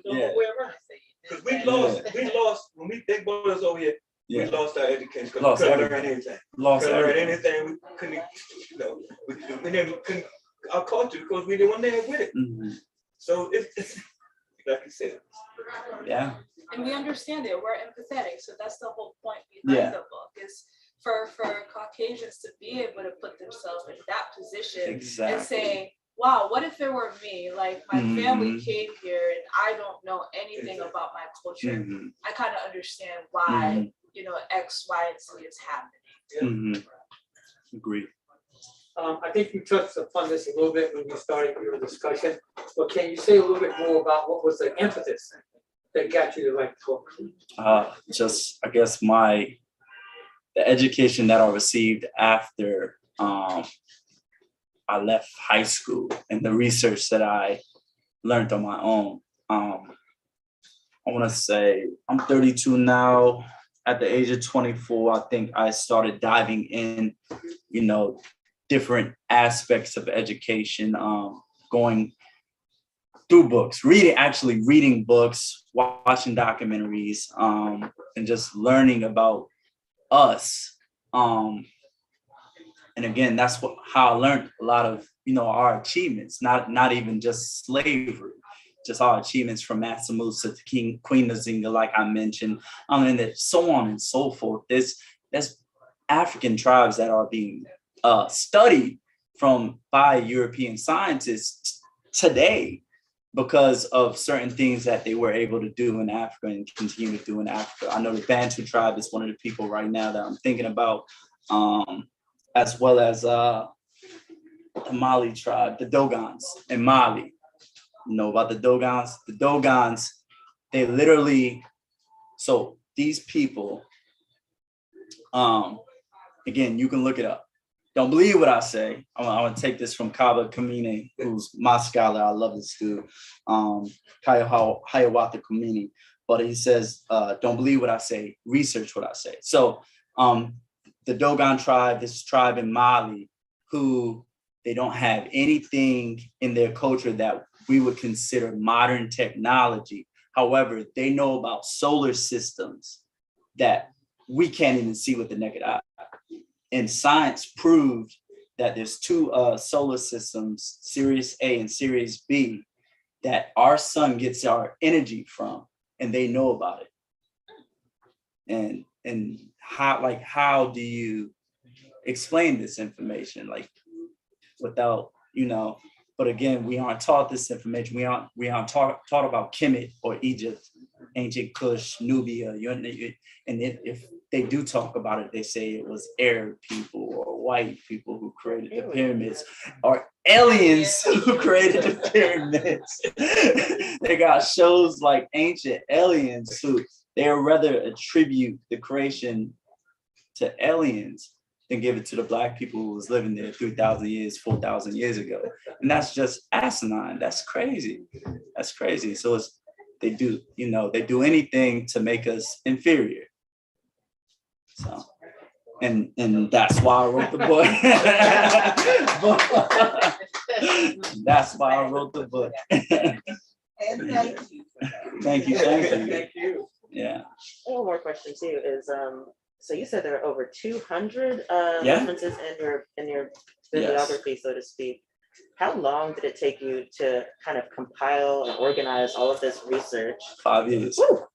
Yeah. way around. Because we lost when they brought us over here. Yeah. We lost our education because Lost we couldn't learn everything. anything. Lost Couldn't learn everything. anything. We couldn't, we never couldn't our culture because we didn't want to have with it. Mhm. So it's like you said. Yeah. And we understand it. We're empathetic. So that's the whole point behind the book is for Caucasians to be able to put themselves in that position Exactly. and say, wow, what if it were me? Like my family came here and I don't know anything about my culture. Mhm. I kind of understand why, you know, X, Y, and Z is happening. Mhm. Agree. I think you touched upon this a little bit when you started your discussion, but can you say a little bit more about what was the impetus that got you to write the book? Just, I guess, the education that I received after I left high school and the research that I learned on my own. I want to say I'm 32 now. At the age of 24, I think I started diving in, you know, different aspects of education, going through books, reading books, watching documentaries, and just learning about us. And again, that's how I learned a lot of, you know, our achievements, not even just slavery, just our achievements from Mansa Musa to Queen Nazinga, like I mentioned, and then so on and so forth. There's African tribes that are being studied by European scientists today because of certain things that they were able to do in Africa and continue to do in Africa. I know the Bantu tribe is one of the people right now that I'm thinking about, as well as the Mali tribe, the Dogons in Mali. You know about the Dogons? The Dogons, they literally, so these people, again, you can look it up. Don't believe what I say. I'm gonna take this from Kaba Kamine, who's my scholar. I love this dude, Hiawatha Kamine. But he says, don't believe what I say, research what I say. So the Dogon tribe, this tribe in Mali, who they don't have anything in their culture that we would consider modern technology. However, they know about solar systems that we can't even see with the naked eye. And science proved that there's two solar systems, Sirius A and Sirius B, that our sun gets our energy from, and they know about it. And how do you explain this information, like without, you know? But again, we aren't taught this information. We aren't taught about Kemet or Egypt, ancient Kush, Nubia. And if they do talk about it, they say it was Arab people or white people who created the pyramids, or aliens who created the pyramids. They got shows like Ancient Aliens who they rather attribute the creation to aliens than give it to the Black people who was living there 3,000 years, 4,000 years ago. And that's just asinine. That's crazy. That's crazy. So they do anything to make us inferior. So, and that's why I wrote the book. That's why I wrote the book. And thank you. Thank you. Thank you. Yeah. One more question too is, so you said there are over 200 Yeah. references in your bibliography, so to speak. How long did it take you to kind of compile and organize all of this research? 5 years. Woo!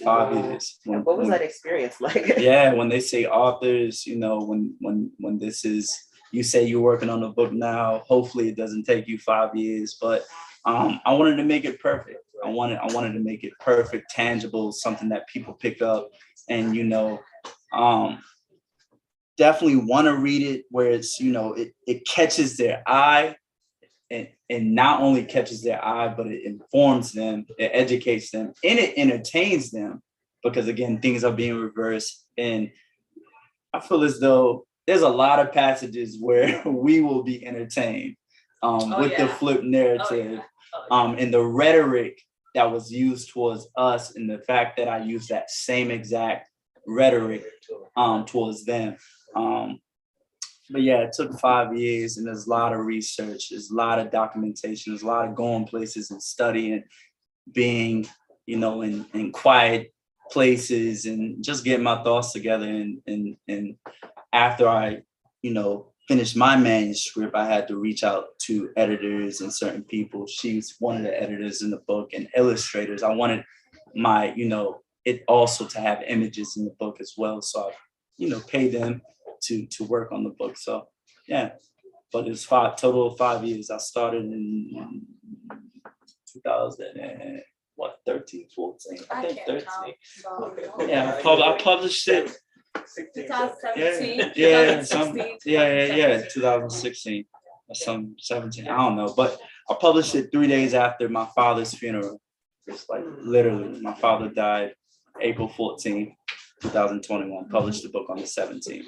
5 years. And what was that experience like? Yeah, when they say authors, you know, when this is, you say you're working on a book now, hopefully it doesn't take you 5 years, but I wanted to make it perfect. I wanted to make it perfect, tangible, something that people pick up and, you know, definitely want to read it where it's, you know, it catches their eye, and not only catches their eye, but it informs them, it educates them, and it entertains them, because again, things are being reversed. And I feel as though there's a lot of passages where we will be entertained the flip narrative, and the rhetoric that was used towards us, and the fact that I used that same exact rhetoric towards them. But yeah, it took 5 years, and there's a lot of research, there's a lot of documentation, there's a lot of going places and studying, being, you know, in quiet places and just getting my thoughts together. And after I, you know, finished my manuscript, I had to reach out to editors and certain people. She's one of the editors in the book, and illustrators. I wanted my, you know, it also to have images in the book as well. So I, you know, paid them to work on the book. So yeah, but it's total of 5 years. I started in 2013, 14. I think 13. Yeah, I published it. 2017. Yeah, 2016, 2016 or some 17. I don't know, but I published it 3 days after my father's funeral. It's like literally, my father died April 14th. 2021, published the book on the 17th.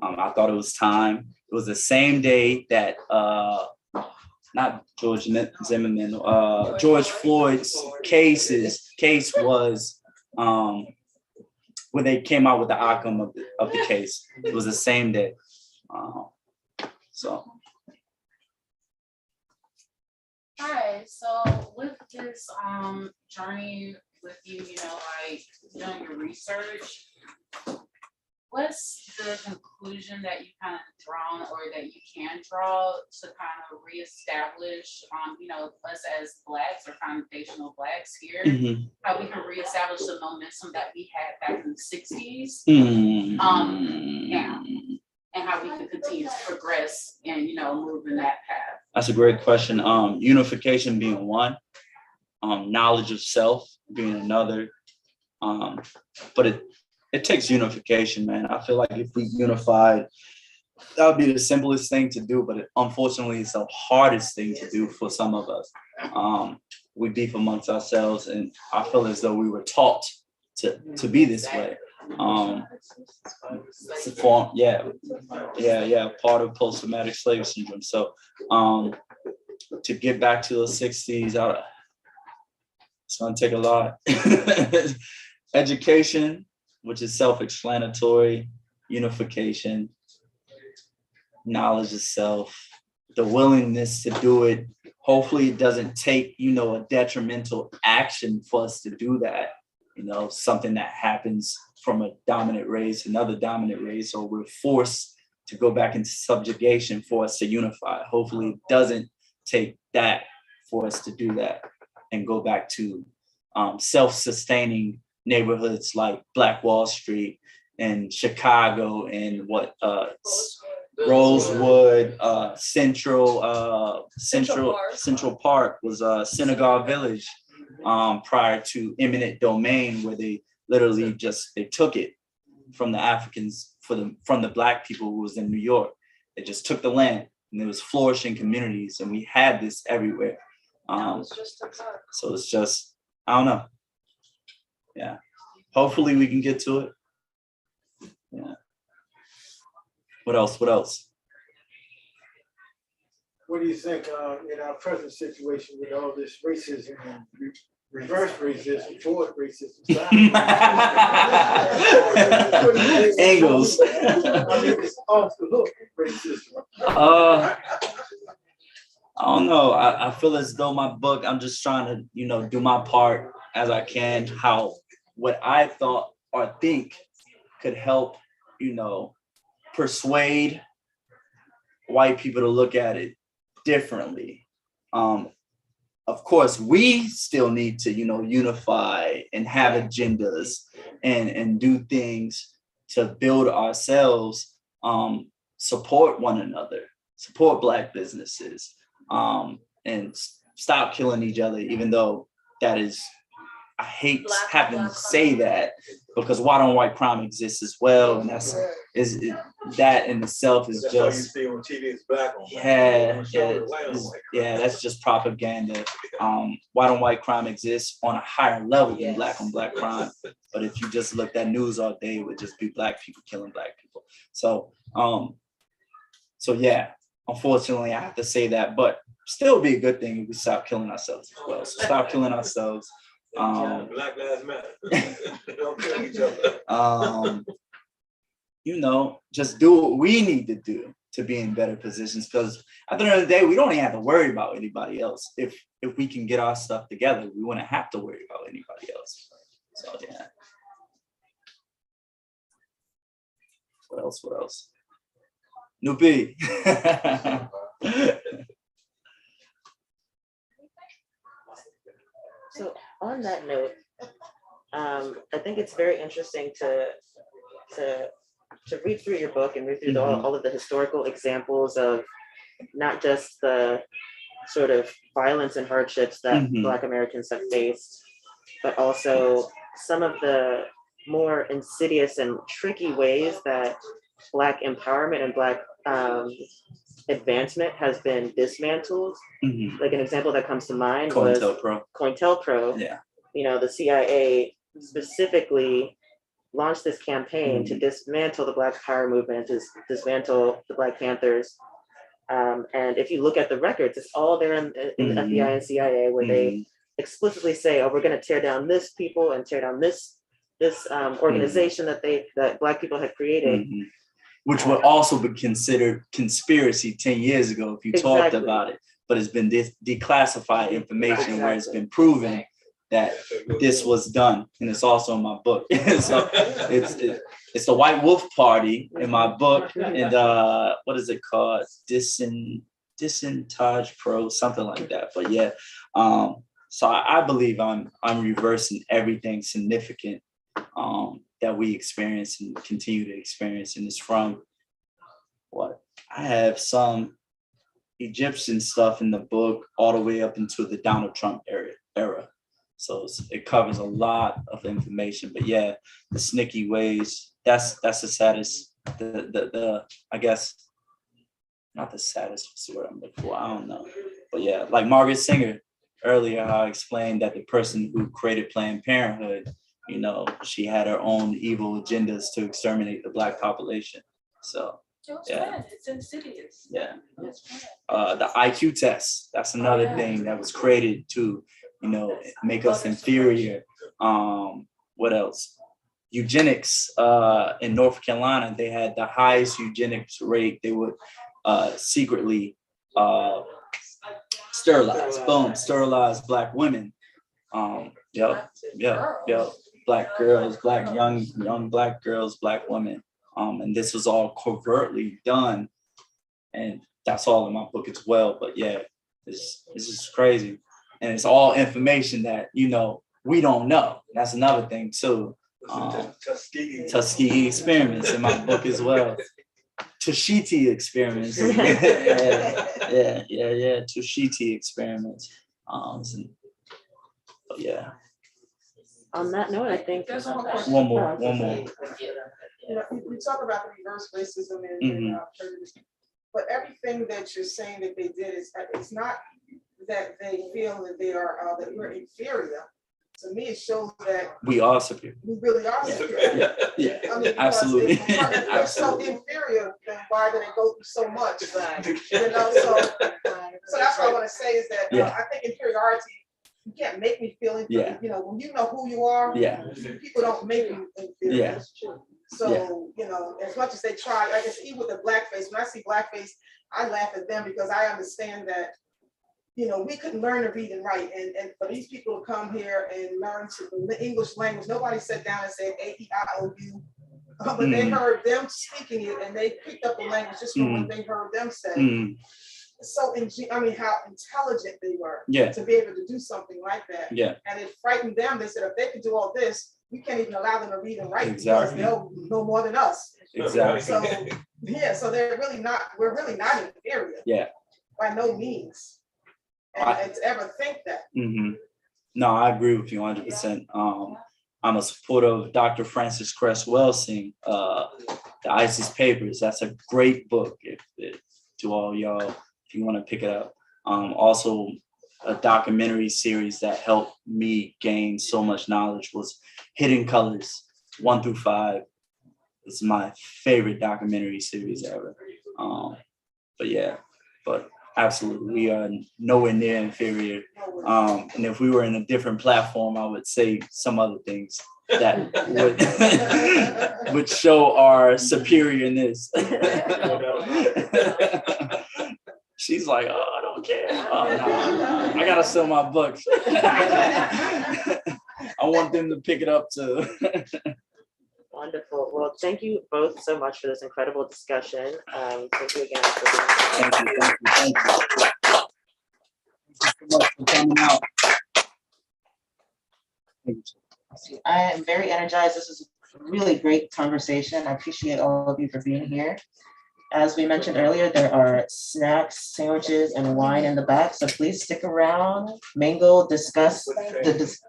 I thought it was time. It was the same day that not George Zimmerman, George Floyd's case was when they came out with the outcome of the case. It was the same day. So. Hi, so with this journey with you, you know, like doing your research, what's the conclusion that you kind of drawn or that you can draw to kind of reestablish, you know, us as Blacks or foundational Blacks here, how we can reestablish the momentum that we had back in the 60s, now, and how we can continue to progress and, you know, move in that path? That's a great question. Unification being one, knowledge of self being another. But it takes unification, man. I feel like if we unified, that would be the simplest thing to do, but unfortunately, it's the hardest thing to do for some of us. We beef amongst ourselves, and I feel as though we were taught to be this way. It's a form, part of post-traumatic slave syndrome. So to get back to the 60s, it's gonna take a lot. Education, which is self-explanatory, unification, knowledge of self, the willingness to do it. Hopefully it doesn't take, you know, a detrimental action for us to do that. You know, something that happens from a dominant race, another dominant race, or we're forced to go back into subjugation for us to unify. Hopefully it doesn't take that for us to do that and go back to self-sustaining neighborhoods like Black Wall Street and Chicago and Rosewood, Central Park was Synagogue Village prior to eminent domain, where they literally they took it from the Africans, from the Black people who was in New York. They just took the land, and there was flourishing communities, and we had this everywhere. So it's just, I don't know. Yeah. Hopefully we can get to it. Yeah. What else? What do you think in our present situation with all this racism and reverse racism, forward racism? Angles. I mean, it's off the hook racism. I don't know. I feel as though my book, I'm just trying to, you know, do my part as I can, what I thought or think could help, you know, persuade white people to look at it differently. Of course, we still need to, you know, unify and have agendas and do things to build ourselves, support one another, support Black businesses, and stop killing each other, even though that is, I hate having to say that, because white on white crime exists as well, and that in itself is just, what you see on TV is black on black. That's just propaganda. White on white crime exists on a higher level than black on black crime, but if you just looked at news all day, it would just be Black people killing Black people. So yeah, unfortunately I have to say that, but still be a good thing if we stop killing ourselves as well. So stop killing ourselves. Black Lives Matter. Don't kill each other. You know, just do what we need to do to be in better positions. Because at the end of the day, we don't even have to worry about anybody else. If we can get our stuff together, we wouldn't have to worry about anybody else. So yeah. What else? Nupi. So on that note, I think it's very interesting to read through your book and read through all of the historical examples of not just the sort of violence and hardships that Black Americans have faced, but also some of the more insidious and tricky ways that Black empowerment and Black advancement has been dismantled. Like an example that comes to mind was COINTELPRO. Yeah. You know, the CIA specifically launched this campaign to dismantle the Black Power movement, to dismantle the Black Panthers. And if you look at the records, it's all there in the FBI and CIA, where they explicitly say, "Oh, we're going to tear down this people and tear down this organization that Black people had created." Which would also be considered conspiracy 10 years ago if you talked about it, but it's been declassified information where it's been proven that this was done, and it's also in my book. So it's the White Wolf Party in my book, and what is it called? Disentage Pro, something like that. But yeah, so I believe I'm reversing everything significant that we experience and continue to experience, and it's from what I have some Egyptian stuff in the book all the way up into the Donald Trump era. So it covers a lot of information. But yeah, the sneaky ways, that's the saddest, the I guess not the saddest, what's the word I'm looking for? I don't know. But yeah, like Margaret Sanger earlier, I explained that the person who created Planned Parenthood, you know, she had her own evil agendas to exterminate the Black population. So yeah, it's insidious. Yeah, the IQ test, that's another thing that was created to, you know, make us inferior. What else? Eugenics in North Carolina, they had the highest eugenics rate. They would secretly sterilize Black women. Black girls, young Black girls, Black women. And this was all covertly done. And that's all in my book as well. But yeah, it's just crazy. And it's all information that, you know, we don't know. That's another thing too. Tuskegee experiments in my book as well. Tushiti experiments. yeah. Tushiti experiments. But yeah. On that note, I think one more. You know, we talk about the reverse racism and prejudice, but everything that you're saying that they did it's not that they feel that they are that we're inferior. To me, it shows that we are superior. We really are superior. Yeah. I mean, absolutely. If we're so inferior, then why do they go through so much? You know, so that's what I want to say is that I think inferiority. You can't make me feel inferior. You know, when you know who you are, people don't make you inferior. That's true. So, you know, as much as they try, I guess even with the blackface, when I see blackface, I laugh at them because I understand that, you know, we couldn't learn to read and write. And for these people to come here and learn the English language, nobody sat down and said A-E-I-O-U. But they heard them speaking it and they picked up the language just from what they heard them say. So, how intelligent they were to be able to do something like that. And it frightened them. They said, if they could do all this, we can't even allow them to read and write because they'll know more than us. Exactly. So we're really not inferior. By no means. And to ever think that. No, I agree with you 100%. I'm a supporter of Dr. Francis Cress Welsing, the ISIS Papers. That's a great book to all y'all, if you want to pick it up. Also, a documentary series that helped me gain so much knowledge was Hidden Colors 1 through 5. It's my favorite documentary series ever. But Absolutely, we are nowhere near inferior. And if we were in a different platform, I would say some other things that would show our superiorness. She's like, oh, I don't care. Oh, no, I gotta sell my books. I want them to pick it up too. Wonderful. Well, thank you both so much for this incredible discussion. Thank you again for being here. Thank you so much for coming out. Thank you. I am very energized. This is a really great conversation. I appreciate all of you for being here. As we mentioned earlier, there are snacks, sandwiches, and wine in the back. So please stick around, mingle, discuss the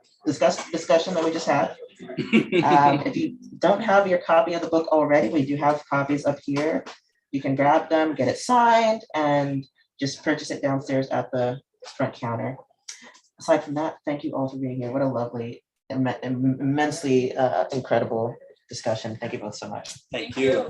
discussion that we just had. If you don't have your copy of the book already, we do have copies up here. You can grab them, get it signed, and just purchase it downstairs at the front counter. Aside from that, thank you all for being here. What a lovely, immensely incredible discussion. Thank you both so much. Thank you.